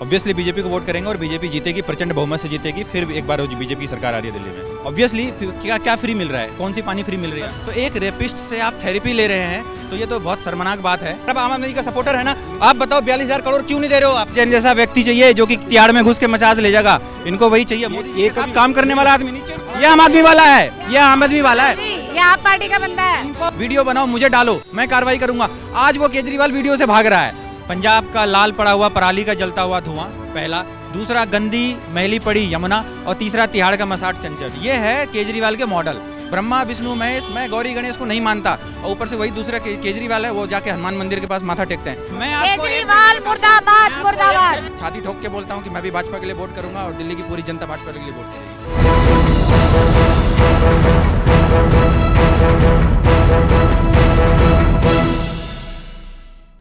Obviously BJP को vote करेंगे और बीजेपी जीतेगी, प्रचंड बहुमत से जीतेगी। फिर एक बार बीजेपी की सरकार आ रही है दिल्ली में। ऑब्वियसली क्या फ्री मिल रहा है, कौन सी पानी फ्री मिल रही है? तो एक रेपिस्ट से आप थेरेपी ले रहे हैं तो ये तो बहुत शर्मनाक बात है। अब आम आदमी का सपोर्टर है ना, आप बताओ 42,000 करोड़ क्यों नहीं दे रहे हो आप? जैन जैसा व्यक्ति चाहिए जो कि तिहाड़ में घुस के मचाज ले जाएगा, इनको वही चाहिए। मोदी एक साथ काम करने वाला आदमी नीचे, ये आम आदमी वाला है, ये आम आदमी वाला है, ये आप पार्टी का बंदा है। वीडियो बनाओ, मुझे डालो, मैं कार्रवाई करूंगा। आज वो केजरीवाल वीडियो से भाग रहा है। पंजाब का लाल पड़ा हुआ पराली का जलता हुआ धुआं पहला, दूसरा गंदी मैली पड़ी यमुना, और तीसरा तिहाड़ का मसाट चंचल। ये है केजरीवाल के मॉडल। ब्रह्मा विष्णु महेश, मैं गौरी गणेश को नहीं मानता, और ऊपर से वही दूसरा केजरीवाल है, वो जाके हनुमान मंदिर के पास माथा टेकते हैं। मैं केजरीवाल मुर्दाबाद मुर्दाबाद छाती ठोक के बोलता हूँ कि मैं भी भाजपा के लिए वोट करूंगा और दिल्ली की पूरी जनता भाजपा के लिए वोट करेगी।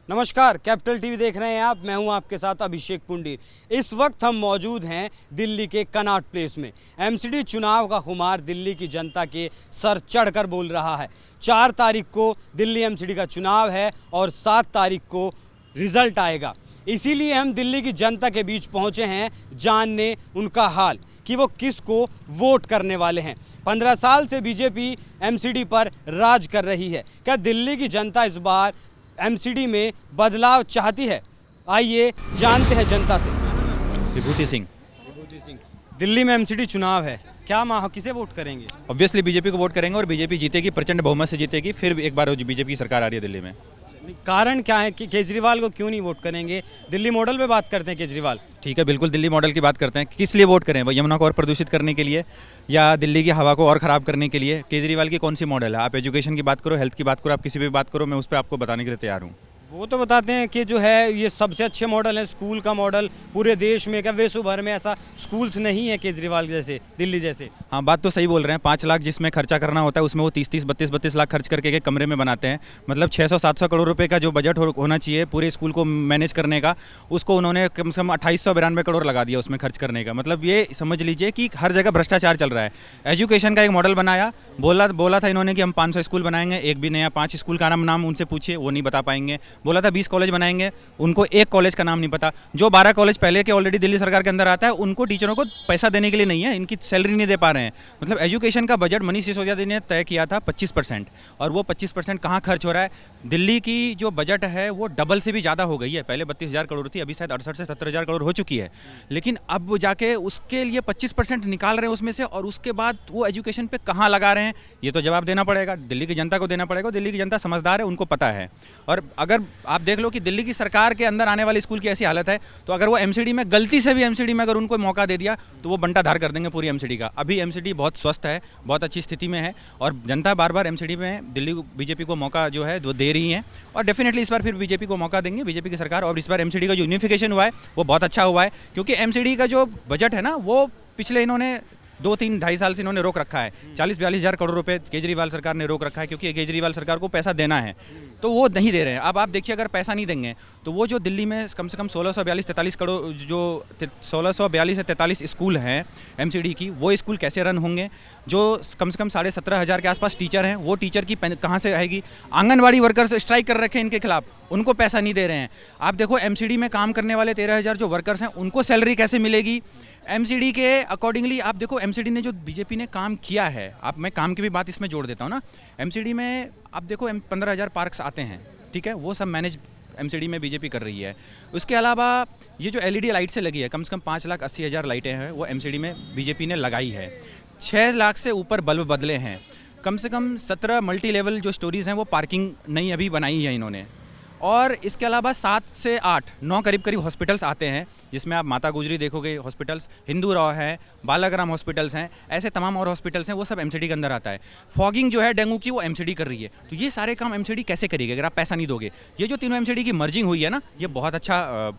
नमस्कार, कैपिटल टीवी देख रहे हैं आप। मैं हूं आपके साथ अभिषेक पुंडीर। इस वक्त हम मौजूद हैं दिल्ली के कनॉट प्लेस में। एमसीडी चुनाव का खुमार दिल्ली की जनता के सर चढ़कर बोल रहा है। 4 तारीख को दिल्ली एमसीडी का चुनाव है और 7 तारीख को रिजल्ट आएगा। इसीलिए हम दिल्ली की जनता के बीच पहुंचे हैं जानने उनका हाल कि वो किस को वोट करने वाले हैं। 15 साल से बीजेपी एमसीडी पर राज कर रही है। क्या दिल्ली की जनता इस बार एमसीडी में बदलाव चाहती है? आइए जानते हैं जनता से। विभूति सिंह। दिल्ली में एमसीडी चुनाव है, क्या किसे वोट करेंगे? ऑब्वियसली बीजेपी को वोट करेंगे और बीजेपी जीतेगी, प्रचंड बहुमत से जीतेगी। फिर एक बार बीजेपी की सरकार आ रही है दिल्ली में। कारण क्या है कि केजरीवाल को क्यों नहीं वोट करेंगे? दिल्ली मॉडल पे बात करते हैं केजरीवाल। ठीक है, बिल्कुल दिल्ली मॉडल की बात करते हैं। किस लिए वोट करें? वो यमुना को और प्रदूषित करने के लिए या दिल्ली की हवा को और ख़राब करने के लिए? केजरीवाल की कौन सी मॉडल है? आप एजुकेशन की बात करो, हेल्थ की बात करो, आप किसी भी बात करो, मैं उस पर आपको बताने के लिए तैयार हूँ। वो तो बताते हैं कि जो है ये सबसे अच्छे मॉडल है, स्कूल का मॉडल पूरे देश में। क्या विश्व भर में ऐसा स्कूल्स नहीं है केजरीवाल जैसे, दिल्ली जैसे? हाँ, बात तो सही बोल रहे हैं। 5 लाख जिसमें खर्चा करना होता है उसमें वो 30-30, 32-32 लाख खर्च करके एक कमरे में बनाते हैं। मतलब 600-700 करोड़ रुपए का जो बजट होना चाहिए पूरे स्कूल को मैनेज करने का, उसको उन्होंने कम से कम 2892 करोड़ लगा दिया उसमें खर्च करने का। मतलब ये समझ लीजिए कि हर जगह भ्रष्टाचार चल रहा है। एजुकेशन का एक मॉडल बनाया, बोला था इन्होंने कि हम 500 स्कूल बनाएंगे, एक भी नया 5 स्कूल का नाम उनसे पूछिए, वो नहीं बता पाएंगे। बोला था 20 कॉलेज बनाएंगे, उनको एक कॉलेज का नाम नहीं पता। जो 12 कॉलेज पहले के ऑलरेडी दिल्ली सरकार के अंदर आता है, उनको टीचरों को पैसा देने के लिए नहीं है, इनकी सैलरी नहीं दे पा रहे हैं। मतलब एजुकेशन का बजट मनीष सिसोदिया ने तय किया था 25%, और वो 25% कहाँ खर्च हो रहा है? दिल्ली की जो बजट है वो डबल से भी ज़्यादा हो गई है। पहले 32,000 करोड़ थी, अभी शायद 68 से 70,000 करोड़ हो चुकी है। लेकिन अब वो जाके उसके लिए 25% निकाल रहे हैं उसमें से, और उसके बाद वो एजुकेशन पे कहाँ लगा रहे हैं, ये तो जवाब देना पड़ेगा, दिल्ली की जनता को देना पड़ेगा। दिल्ली की जनता समझदार है, उनको पता है। और अगर आप देख लो कि दिल्ली की सरकार के अंदर आने वाले स्कूल की ऐसी हालत है, तो अगर वो एमसीडी में गलती से भी एमसीडी में अगर उनको मौका दे दिया तो वो बंटा धार कर देंगे पूरी एमसीडी का। अभी एमसीडी बहुत स्वस्थ है, बहुत अच्छी स्थिति में है, और जनता बार बार एमसीडी में दिल्ली बीजेपी को मौका जो है वो दे रही है, और डेफिनेटली इस बार फिर बीजेपी को मौका देंगे, बीजेपी की सरकार। और इस बार एमसीडी का जो यूनिफिकेशन हुआ है वो बहुत अच्छा हुआ है, क्योंकि एमसीडी का जो बजट है ना, वो पिछले इन्होंने 2-3-2.5 साल से इन्होंने रोक रखा है। 40-42 करोड़ रुपए केजरीवाल सरकार ने रोक रखा है, क्योंकि केजरीवाल सरकार को पैसा देना है, तो वो नहीं दे रहे हैं। अब आप देखिए, अगर पैसा नहीं देंगे तो वो जो दिल्ली में कम से कम 1642-43 करोड़, जो 1642 से 43 स्कूल हैं एमसीडी की, वो स्कूल कैसे रन होंगे? जो कम से कम 17,500 के आसपास टीचर हैं, वो टीचर की कहाँ से आएगी? आंगनवाड़ी वर्कर्स स्ट्राइक कर रखे हैं इनके खिलाफ, उनको पैसा नहीं दे रहे हैं। आप देखो एमसीडी में काम करने वाले 13,000 जो वर्कर्स हैं, उनको सैलरी कैसे मिलेगी? एमसीडी के अकॉर्डिंगली आप देखो, एमसीडी ने जो बीजेपी ने काम किया है, आप मैं काम की भी बात इसमें जोड़ देता हूँ ना। एमसीडी में आप देखो 15,000 पार्क्स आते हैं, ठीक है, वो सब मैनेज एमसीडी में बीजेपी कर रही है। उसके अलावा ये जो एलईडी लाइट से लगी है, कम से कम 5,80,000 लाइटें हैं, वो एमसीडी में बीजेपी ने लगाई है। 6 लाख से ऊपर बल्ब बदले हैं। कम से कम 17 मल्टी लेवल जो स्टोरीज़ हैं वो पार्किंग नई अभी बनाई है इन्होंने। और इसके अलावा 7 से 8-9 करीब हॉस्पिटल्स आते हैं, जिसमें आप माता गुजरी देखोगे हॉस्पिटल्स, हिंदू राव है, बालाग्राम हॉस्पिटल्स हैं, ऐसे तमाम और हॉस्पिटल्स हैं, वो सब एमसीडी के अंदर आता है। फॉगिंग जो है डेंगू की, वो एमसीडी कर रही है। तो ये सारे काम एमसीडी कैसे करेगी अगर आप पैसा नहीं दोगे? ये जो तीनों एमसीडी की मर्जिंग हुई है ना, ये बहुत अच्छा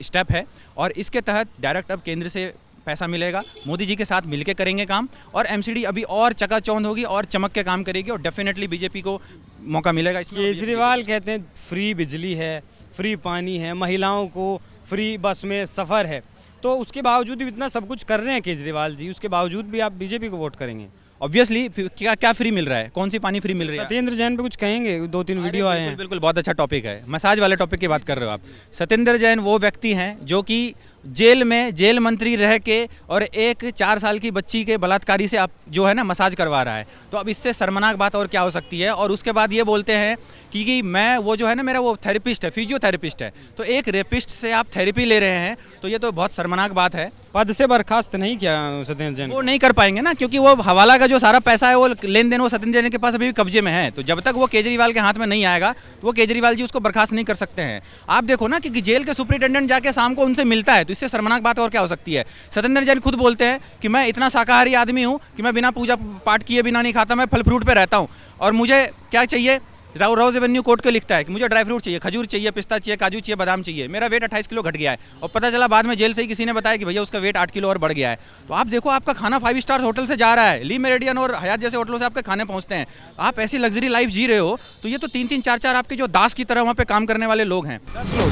स्टेप है, और इसके तहत डायरेक्ट अब केंद्र से पैसा मिलेगा। मोदी जी के साथ मिलके करेंगे काम, और एमसीडी अभी और चकाचौंध होगी और चमक के काम करेगी, और डेफिनेटली बीजेपी को मौका मिलेगा इसमें। केजरीवाल कहते हैं फ्री बिजली है, फ्री पानी है, महिलाओं को फ्री बस में सफ़र है, तो उसके बावजूद भी इतना सब कुछ कर रहे हैं केजरीवाल जी, उसके बावजूद भी आप बीजेपी को वोट करेंगे? ऑब्वियसली क्या फ्री मिल रहा है, कौन सी पानी फ्री मिल रही है? सत्येंद्र जैन पे कुछ कहेंगे? 2-3 वीडियो आए हैं। बिल्कुल, बहुत अच्छा टॉपिक है, मसाज वाले टॉपिक की बात कर रहे हो आप। सत्येंद्र जैन वो व्यक्ति हैं जो कि जेल में जेल मंत्री रह के और एक 4 साल की बच्ची के बलात्कारी से आप जो है ना मसाज करवा रहा है। तो अब इससे शर्मनाक बात और क्या हो सकती है। और उसके बाद ये बोलते हैं कि मैं वो जो है ना मेरा वो थेरेपिस्ट है, फिजियोथेरेपिस्ट है, तो एक रेपिस्ट से आप थेरेपी ले रहे हैं, तो ये तो बहुत शर्मनाक बात है। पद से बर्खास्त नहीं किया सत्येंद्र जैन वो नहीं कर पाएंगे ना, क्योंकि वो हवाला का जो सारा पैसा है वो लेन देन वो सत्येंद्र जैन के पास अभी भी कब्जे में है। तो जब तक वो केजरीवाल के हाथ में नहीं आएगा तो वो केजरीवाल जी उसको बर्खास्त नहीं कर सकते हैं। आप देखो ना कि जेल के सुपरिटेंडेंट जाके शाम को उनसे मिलता है, तो इससे शर्मनाक बात और क्या हो सकती है। सत्येंद्र जैन खुद बोलते हैं कि मैं इतना शाकाहारी आदमी हूँ कि मैं बिना पूजा पाठ किए बिना नहीं खाता, मैं फल फ्रूट पे रहता हूँ, और मुझे क्या चाहिए, रोज एवेन्यू कोर्ट के लिखता है कि मुझे ड्राई फ्रूट चाहिए, खजूर चाहिए, पिस्ता चाहिए, काजू चाहिए, बादाम चाहिए। मेरा वेट 28 किलो घट गया है, और पता चला बाद में जेल से ही किसी ने बताया कि भैया उसका वेट 8 किलो और बढ़ गया है। तो आप देखो आपका खाना 5 स्टार होटल से जा रहा है, ली मेरिडियन और हयात जैसे होटलों से आपके खाने पहुंचते हैं। आप ऐसी लग्जरी लाइफ जी रहे हो, तो ये तो 3-3, 4-4 आपके जो दास की तरह वहाँ पे काम करने वाले लोग हैं।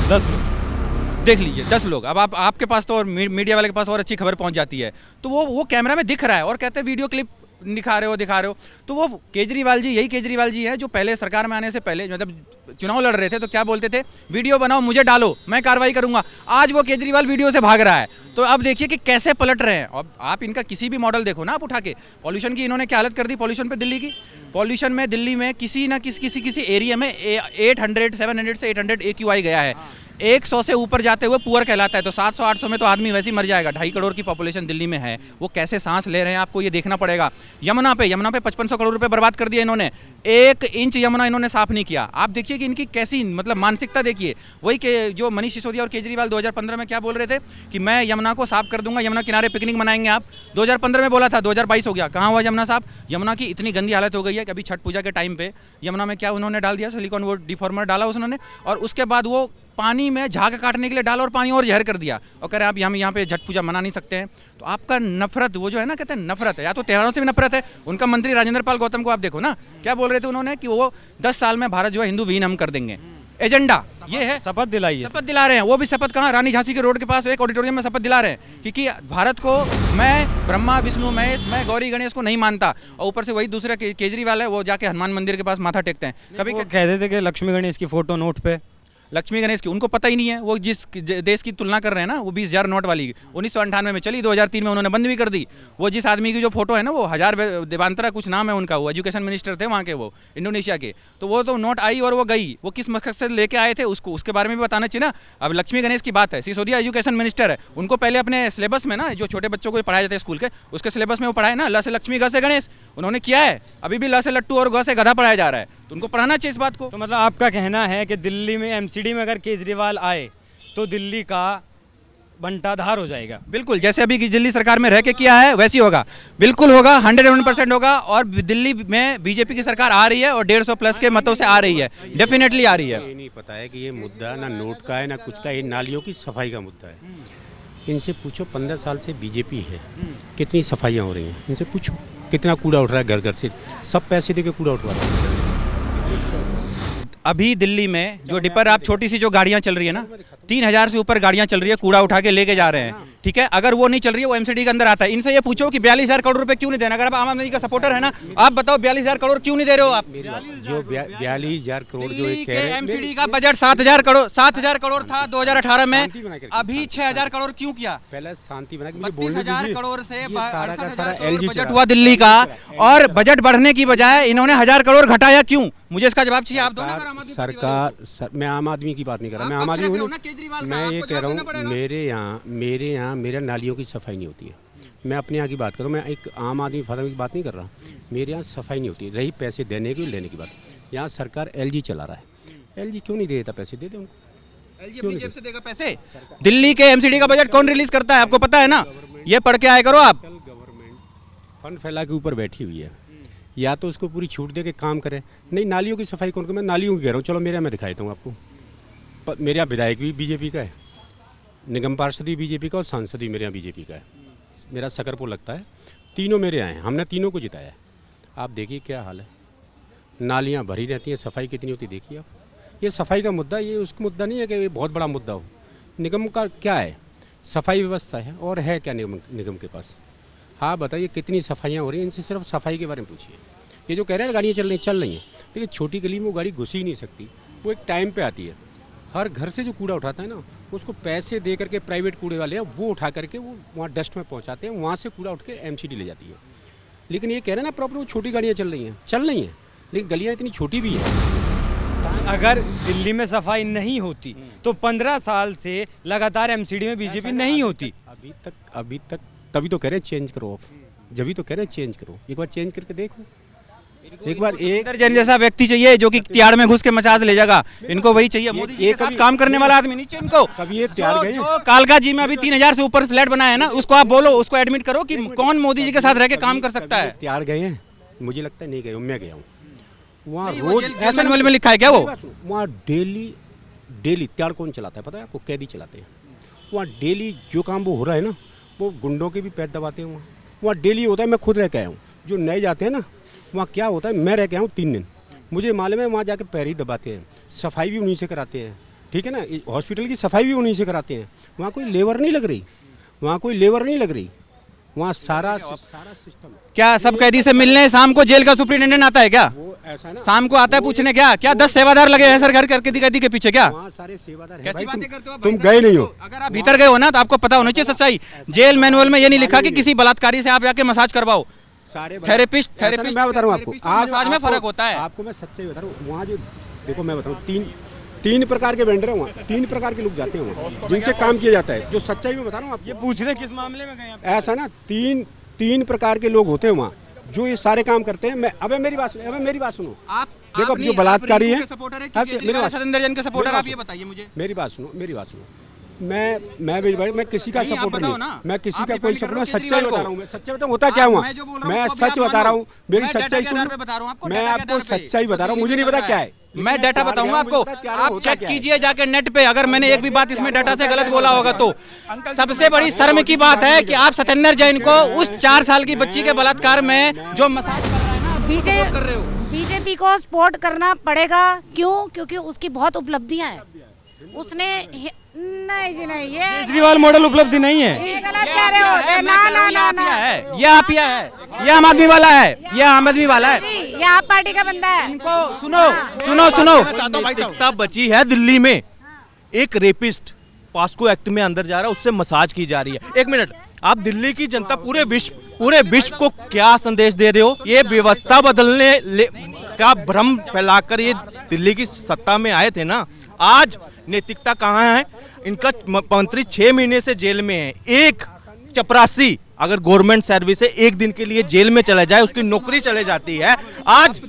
10 लोग देख लीजिए 10 लोग। अब आपके पास तो और मीडिया वाले के पास और अच्छी खबर पहुंच जाती है, तो वो कैमरा में दिख रहा है और कहते हैं वीडियो क्लिप दिखा रहे हो। तो वो केजरीवाल जी, यही केजरीवाल जी है जो पहले सरकार में आने से पहले मतलब चुनाव लड़ रहे थे तो क्या बोलते थे, वीडियो बनाओ मुझे डालो मैं कार्रवाई करूंगा। आज वो केजरीवाल वीडियो से भाग रहा है। तो अब देखिए कि कैसे पलट रहे हैं। अब आप इनका किसी भी मॉडल देखो ना आप उठा के, पॉल्यूशन की इन्होंने क्या हालत कर दी पॉल्यूशन पे दिल्ली की। पॉल्यूशन में दिल्ली में किसी ना किसी एरिया में 700 से 800 AQI गया है। 100 से ऊपर जाते हुए पुअर कहलाता है। तो 700-800 में तो आदमी वैसे ही मर जाएगा। 2.5 करोड़ की पॉपुलेशन दिल्ली में है, वो कैसे सांस ले रहे हैं आपको ये देखना पड़ेगा। यमुना पे 5500 करोड़ रुपए बर्बाद कर दिए इन्होंने, 1 इंच यमुना इन्होंने साफ नहीं किया। आप देखिए कि इनकी कैसी मतलब मानसिकता देखिए। वही के जो मनीष सिसोदिया और केजरीवाल 2015 में क्या बोल रहे थे कि मैं यमुना को साफ कर दूंगा, यमुना किनारे पिकनिक मनाएंगे। आप 2015 में बोला था, 2022 हो गया, कहाँ हुआ यमुना साफ। यमुना की इतनी गंदी हालत हो गई है कि अभी छठ पूजा के टाइम पे यमुना में क्या उन्होंने डाल दिया, सिलिकॉन वो डिफॉर्मर डाला उन्होंने, और उसके बाद वो पानी में झाग काटने के लिए डाला और पानी और जहर कर दिया, और कह रहे हैं आप हम यहाँ पे छठ पूजा मना नहीं सकते हैं। तो आपका नफरत वो जो है ना, कहते हैं नफरत है, या तो त्योहारों से भी नफरत है। उनका मंत्री राजेंद्र पाल गौतम को आप देखो ना, क्या बोल रहे थे उन्होंने कि वो 10 साल में भारत जो है हिंदू विहीन हम कर देंगे। एजेंडा ये है, शपथ दिलाई है, शपथ दिला रहे हैं। वो भी शपथ कहाँ, रानी झांसी के रोड के पास एक ऑडिटोरियम में शपथ दिला रहे हैं कि भारत को मैं ब्रह्मा विष्णु महेश, मैं गौरी गणेश को नहीं मानता। और ऊपर से वही दूसरा केजरीवाल है, वो जाके हनुमान मंदिर के पास माथा टेकते हैं। कभी कहते थे कि लक्ष्मी गणेश की फोटो नोट पे, लक्ष्मी गणेश की उनको पता ही नहीं है। वो जिस देश की तुलना कर रहे हैं ना, वो 20,000 नोट वाली 1998 में चली, 2003 में उन्होंने बंद भी कर दी। वो जिस आदमी की जो फोटो है ना, वो हजार देवांतरा कुछ नाम है उनका, वो एजुकेशन मिनिस्टर थे वहाँ के, वो इंडोनेशिया के। तो वो तो नोट आई और वो गई, वो किस मकसद से लेके आए थे उसको उसके बारे में भी बताना चाहिए ना। अब लक्ष्मी गणेश की बात है, सिसोदिया एजुकेशन मिनिस्टर है, उनको पहले अपने सिलेबस में ना जो छोटे बच्चों को पढ़ाया जाता है स्कूल के, उसके सिलेबस में वो पढ़ाए ना, ल से लक्ष्मी ग से गणेश, उन्होंने किया है। अभी भी ल से लट्टू और ग से गधा पढ़ाया जा रहा है, तो उनको पढ़ाना चाहिए इस बात को। तो मतलब आपका कहना है कि दिल्ली में MCD में अगर केजरीवाल आए तो दिल्ली का बंटाधार हो जाएगा। बिल्कुल, जैसे अभी दिल्ली सरकार में रह के किया है वैसी होगा, बिल्कुल होगा, 101% होगा। और दिल्ली में बीजेपी की सरकार आ रही है और 150+ के मतों से आ रही है, डेफिनेटली आ रही है। ये नहीं पता है कि ये मुद्दा ना नोट का है ना कुछ का, ये नालियों की सफाई का मुद्दा है। इनसे पूछो 15 साल से बीजेपी है, कितनी सफाइयाँ हो रही हैं, इनसे पूछो कितना कूड़ा उठ रहा है, घर घर से सब पैसे दे के कूड़ा उठवा रहे हैं। अभी दिल्ली में जो डिपर आप छोटी सी जो गाड़ियां चल रही है ना, 3000 से ऊपर गाड़ियां चल रही है, कूड़ा उठा के लेके जा रहे हैं, ठीक है। अगर वो नहीं चल रही है, वो MCD के अंदर आता है। इनसे ये पूछो कि 42,000 करोड़ रुपए क्यों नहीं देना। अगर आप आम आदमी का सपोर्टर है ना, आप बताओ 42,000 करोड़ क्यों नहीं दे रहे हो आप। जो 42,000 करोड़ जो दिल्ली एक के MCD का बजट 7,000 करोड़ था 2018 में, अभी 6,000 करोड़ क्यों किया। पहले शांति बना के 32,000 करोड़ से 68,000 करोड़ LG बजट हुआ दिल्ली का, और बजट बढ़ने की बजाय इन्होंने 1,000 करोड़ घटाया क्यों। मुझे इसका जवाब चाहिए। आप दोनों सरकार मैं आम आदमी की बात नहीं कर रहा, मैं आम आदमी हूँ, मैं ये कह रहा हूँ मेरे यहाँ मेरे नालियों की सफाई नहीं होती है। मैं अपने यहाँ की बात करूँ, मैं एक आम आदमी फादर की बात नहीं कर रहा। मेरे यहाँ सफाई नहीं होती, रही पैसे देने की लेने की बात। यहाँ सरकार LG चला रहा है, LG क्यों नहीं दे देता पैसे, दे दे उनको। LG अपनी जेब से देगा पैसे। दिल्ली के MCD का बजट कौन रिलीज करता है, आपको पता है ना, ये पढ़ के आए करो आप। गवर्नमेंट फंड फैला के ऊपर बैठी हुई है, या तो उसको पूरी छूट दे के काम करे। नहीं, नालियों की सफाई कौन कर, मैं नालियों की कह रहा हूँ। चलो मेरे यहाँ मैं दिखाता हूँ आपको, मेरे यहाँ विधायक भी बीजेपी का है, निगम पार्षद भी बीजेपी का और सांसद भी मेरे यहाँ बीजेपी का है। मेरा सकरपुर लगता है, तीनों मेरे यहाँ हैं, हमने तीनों को जिताया है। आप देखिए क्या हाल है, नालियाँ भरी रहती हैं, सफाई कितनी होती देखिए आप। ये सफाई का मुद्दा, ये उसका मुद्दा नहीं है कि ये बहुत बड़ा मुद्दा हो। निगम का क्या है, सफाई व्यवस्था है, और है क्या निगम के पास। हाँ बताइए कितनी सफाइयाँ हो रही हैं, इनसे सिर्फ सफाई के बारे में पूछिए। ये जो कह रहे हैं गाड़ियाँ चल रही हैं, लेकिन छोटी गली में वो गाड़ी घुस ही नहीं सकती, वो एक टाइम पे आती है। हर घर से जो कूड़ा उठाता है ना, उसको पैसे दे करके प्राइवेट कूड़े वाले हैं वो उठा करके वो वहाँ डस्ट में पहुँचाते हैं, वहाँ से कूड़ा उठ के एमसीडी ले जाती है। लेकिन ये कह रहे हैं ना प्रॉपर वो छोटी गाड़ियाँ चल रही हैं, लेकिन गलियाँ इतनी छोटी भी हैं। अगर दिल्ली में सफाई नहीं होती तो 15 साल से लगातार एमसीडी में बीजेपी नहीं होती। अभी तक तभी तो कह रहे हैं चेंज करो, अब जभी तो कह रहे हैं चेंज करो, एक बार चेंज करके देखो। एक बार सतेंद्र जैन जैसा व्यक्ति चाहिए जो कि त्याड़ में घुस के मचाज ले जाएगा, इनको वही चाहिए। मोदी जी के साथ काम करने वाला आदमी नहीं चाहिए इनको। कभी ये त्याड़ गए जो कालका जी में अभी 3000 से ऊपर फ्लैट बनाया है ना, उसको आप बोलो, उसको एडमिट करो कि कौन मोदी जी के साथ रह के काम कर सकता है। त्याड़ गए हैं? मुझे लगता है नहीं गए, मैं गया हूँ वहाँ वो रोज। ऐसा में लिखा है क्या वो? वहाँ डेली त्याड़ कौन चलाता है पता है आपको? कैदी चलाते हैं। वहाँ डेली जो काम वो हो रहा है ना, वो गुंडों के भी पैर दबाते हैं। वहाँ डेली होता है, मैं खुद रह के आया हूँ। जो नए जाते हैं ना, वहाँ क्या होता है, मैं रह के आया हूँ 3 दिन, मुझे मालूम है वहाँ जाके पैर ही दबाते हैं। सफाई भी उन्हीं से कराते हैं, ठीक है ना, हॉस्पिटल की सफाई भी उन्हीं से कराते हैं। वहाँ कोई लेबर नहीं लग रही, वहाँ सारा सिस्टम। क्या सब कैदी से मिलने शाम को जेल का सुप्रिंटेंडेंट आता है क्या? वो ऐसा है ना, शाम को आता है पूछने क्या 10 सेवादार लगे हैं सर घर करके कैदी के पीछे क्या? वहाँ सारे सेवादार हैं। कैसी भाई, बातें करते हो आप? तुम भाई गए नहीं हो। अगर आप भीतर गए हो ना तो आपको पता होना चाहिए सच्चाई। जेल मैनुअल में ये नहीं लिखा कि किसी बलात्कारी से आप जाके मसाज करवाओ। सारे थेरेपिस्ट मैं बता रहा हूँ आपको, मसाज में फर्क होता है। आपको मैं सच्चाई बता रहा हूँ। वहाँ जो देखो मैं बताऊँ, तीन प्रकार के वेंडर हैं वहाँ, 3 प्रकार के लोग जाते हैं वहाँ जिनसे काम किया जाता है। जो सच्चाई में बता रहा हूँ आपको। ये पूछ रहे किस मामले में गए आप? ऐसा ना 3 प्रकार के लोग होते हैं वहाँ जो ये सारे काम करते हैं। अबे मेरी बात सुनो। आप देखो जो बलात्कारी हैं, सतेंद्र जैन के सपोर्टर आप ये बताइए मुझे। मेरी बात सुनो। मैं किसी का नहीं, आप सपोर्टर बताओ नहीं, ना। मैं किसी आप का कोई डिफेंड सपोर्ट, करो सच्चाई केजरीवाल बता को। रहा हूँ। मैं सच्चाई बताऊँ होता क्या हुआ, मैं जो बोल रहा हूँ मैं उसको भी सच आप बता रहा मानो। हूँ, मेरी मैं डाटा सच्चाई के सुनो। आधार पे बता रहा हूँ आपको, मैं डाटा के आपको आधार पे। सच्चाई बता रहा हूँ, मुझे नहीं पता क्या है। मैं डाटा बताऊंगा आपको, आप चेक कीजिए जाके नेट पे। अगर मैंने एक भी बात इसमें डाटा से गलत बोला होगा तो सबसे बड़ी शर्म की बात है कि आप सतेंद्र जैन को उस 4 साल की बच्ची के बलात्कार में जो मसाज कर रहा है ना, बीजेपी कर रहे हो। बीजेपी को सपोर्ट करना पड़ेगा। क्यों? क्योंकि उसकी बहुत उपलब्धियां हैं। उसने नहीं जी नहीं, ये केजरीवाल मॉडल उपलब्धि नहीं है। ये गलत कह रहे हो। ना ये आपिया है, ये आम आदमी वाला है, ये आम आदमी वाला है। जी, ये आप पार्टी का बंदा है। इनको सुनो नैतिकता बची है दिल्ली में। एक रेपिस्ट पास्को एक्ट में अंदर जा रहा है, उससे मसाज की जा रही है। 1 मिनट, आप दिल्ली की जनता पूरे विश्व को क्या संदेश दे रहे हो? ये व्यवस्था बदलने का भ्रम फैलाकर ये दिल्ली की सत्ता में आए थे ना। आज नैतिकता कहाँ है? इनका मंत्री 6 महीने से जेल में है। एक चपरासी अगर गवर्नमेंट सर्विस है 1 दिन के लिए जेल में चला जाए, उसकी नौकरी चले जाती है। आज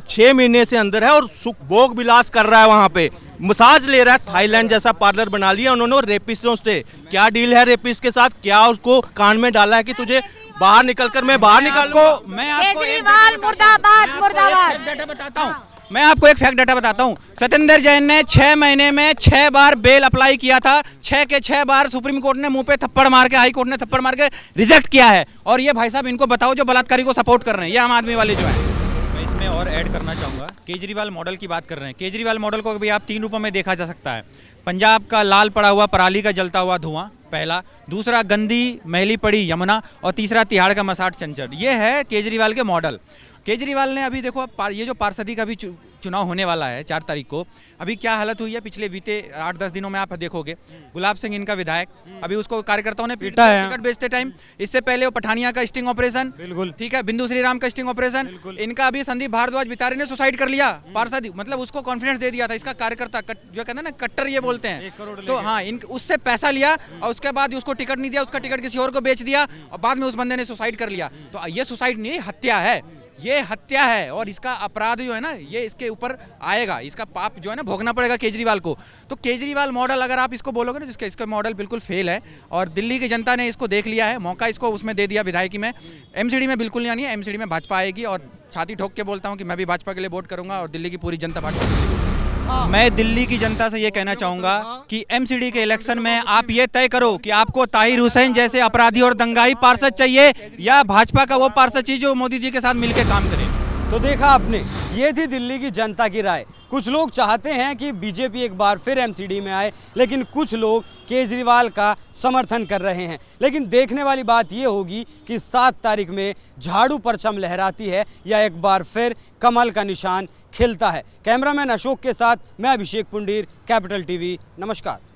6 महीने से अंदर है और सुख भोग विलास कर रहा है, वहां पे मसाज ले रहा है। थाईलैंड जैसा पार्लर बना लिया उन्होंने रेपिस्टों से। क्या डील है रेपिस्ट के साथ? क्या उसको कान में डाला है कि तुझे बाहर निकलकर मैं बाहर निकाल को? मैं आपको केजरीवाल मुर्दाबाद मुर्दाबाद। डाटा बताता हूँ। मैं आपको एक फैक्ट डाटा बताता हूँ। सतेंद्र जैन ने 6 महीने में 6 बार बेल अप्लाई किया था। 6 के 6 बार सुप्रीम कोर्ट ने मुंह पे थप्पड़ मार के, हाई कोर्ट ने थप्पड़ मार के रिजेक्ट किया है। और ये भाई साहब इनको बताओ जो बलात्कारी को सपोर्ट कर रहे हैं, ये आम आदमी वाले जो है। मैं इसमें और ऐड करना चाहूँगा, केजरीवाल मॉडल की बात कर रहे हैं। केजरीवाल मॉडल को भी आप 3 रूपों में देखा जा सकता है। पंजाब का लाल पड़ा हुआ पराली का जलता हुआ धुआं पहला, दूसरा गंदी मैली पड़ी यमुना, और तीसरा तिहाड़ का मसाट चंचल। ये है केजरीवाल के मॉडल। केजरीवाल ने अभी देखो ये जो पार्षदी का भी चुनाव होने वाला है 4 तारीख को, अभी क्या हालत हुई है पिछले बीते 8-10 दिनों में आप देखोगे। गुलाब सिंह इनका विधायक, अभी उसको कार्यकर्ताओं ने पीटा है। टिकट बेचते टाइम। इससे पहले वो पठानिया का स्टिंग ऑपरेशन, बिल्कुल ठीक है, बिंदु श्रीराम का स्टिंग ऑपरेशन। इनका अभी संदीप भारद्वाज बितारे ने सुसाइड कर लिया। पार्षद मतलब उसको कॉन्फिडेंस दे दिया था, इसका कार्यकर्ता जो कहते हैं ना कट्टर ये बोलते हैं, तो हाँ उससे पैसा लिया और उसके बाद उसको टिकट नहीं दिया, उसका टिकट किसी और को बेच दिया और बाद में उस बंदे ने सुसाइड कर लिया। तो ये सुसाइड नहीं, हत्या है, ये हत्या है। और इसका अपराध जो है ना, ये इसके ऊपर आएगा, इसका पाप जो है ना भोगना पड़ेगा केजरीवाल को। तो केजरीवाल मॉडल अगर आप इसको बोलोगे ना, जिसका इसका मॉडल बिल्कुल फेल है और दिल्ली की जनता ने इसको देख लिया है, मौका इसको उसमें दे दिया विधायकी में। एमसीडी में बिल्कुल नहीं आनी है, एमसीडी में भाजपा आएगी। और छाती ठोक के बोलता हूँ कि मैं भी भाजपा के लिए वोट करूंगा और दिल्ली की पूरी जनता भाजपा के लिए। मैं दिल्ली की जनता से ये कहना चाहूंगा कि एमसीडी के इलेक्शन में आप ये तय करो कि आपको ताहिर हुसैन जैसे अपराधी और दंगाई पार्षद चाहिए या भाजपा का वो पार्षद चाहिए जो मोदी जी के साथ मिलकर काम करे। तो देखा आपने, ये थी दिल्ली की जनता की राय। कुछ लोग चाहते हैं कि बीजेपी एक बार फिर एमसीडी में आए, लेकिन कुछ लोग केजरीवाल का समर्थन कर रहे हैं। लेकिन देखने वाली बात ये होगी कि 7 तारीख में झाड़ू परचम लहराती है या एक बार फिर कमल का निशान खिलता है। कैमरामैन अशोक के साथ मैं अभिषेक पुंडीर, कैपिटल टीवी। नमस्कार।